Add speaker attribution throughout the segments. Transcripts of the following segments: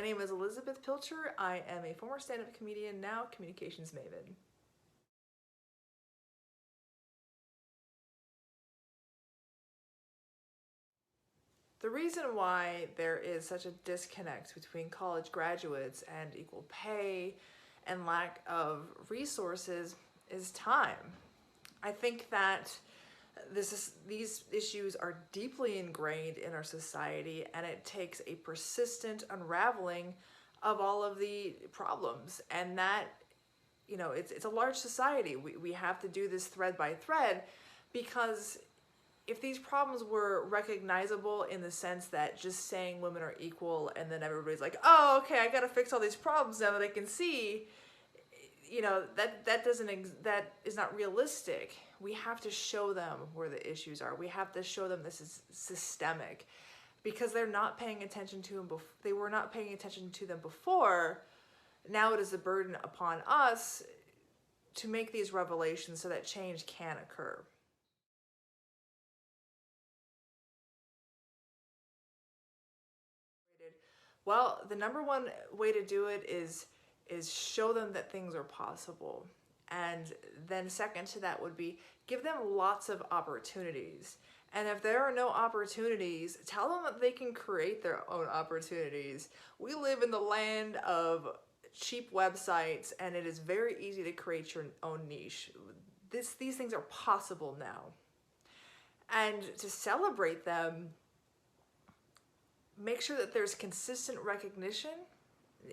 Speaker 1: name is Elizabeth Pilcher. I am a former stand-up comedian, now communications maven. The reason why there is such a disconnect between college graduates and equal pay and lack of resources is time. I think that these issues are deeply ingrained in our society, and it takes a persistent unraveling of all of the problems. And that, you know, it's a large society. We have to do this thread by thread, because if these problems were recognizable in the sense that just saying women are equal and then everybody's like, oh, okay, I gotta fix all these problems now that I can see, you know, that is not realistic. We have to show them where the issues are. We have to show them this is systemic, because they're not paying attention to them. They were not paying attention to them before. Now it is a burden upon us to make these revelations so that change can occur. Well, the number one way to do it is show them that things are possible. And then second to that would be give them lots of opportunities. And if there are no opportunities, tell them that they can create their own opportunities. We live in the land of cheap websites, and it is very easy to create your own niche. These things are possible now. And to celebrate them, make sure that there's consistent recognition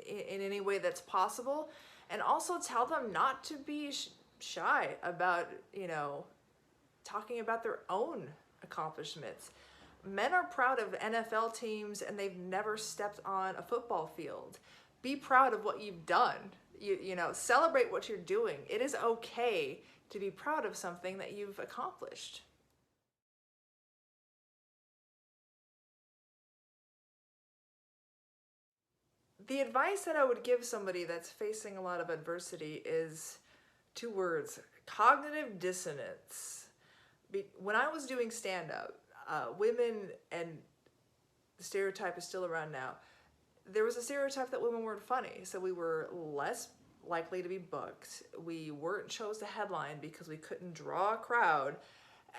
Speaker 1: in any way that's possible, and also tell them not to be shy about, you know, talking about their own accomplishments. Men are proud of NFL teams and they've never stepped on a football field. Be proud of what you've done. You know, celebrate what you're doing. It is okay to be proud of something that you've accomplished. The advice that I would give somebody that's facing a lot of adversity is two words: cognitive dissonance. When I was doing stand-up, women, and the stereotype is still around now, there was a stereotype that women weren't funny, so we were less likely to be booked. We weren't chose to headline because we couldn't draw a crowd.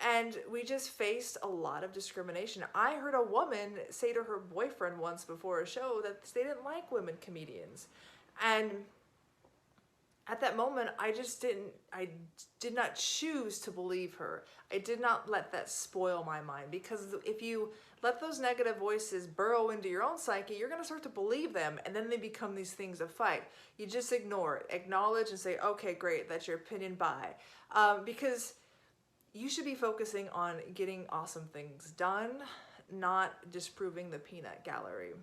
Speaker 1: And we just faced a lot of discrimination. I heard a woman say to her boyfriend once before a show that they didn't like women comedians. And at that moment, I did not choose to believe her. I did not let that spoil my mind, because if you let those negative voices burrow into your own psyche, you're gonna start to believe them, and then they become these things of fight. You just ignore it, acknowledge and say, okay, great, that's your opinion, bye. Because you should be focusing on getting awesome things done, not disproving the peanut gallery.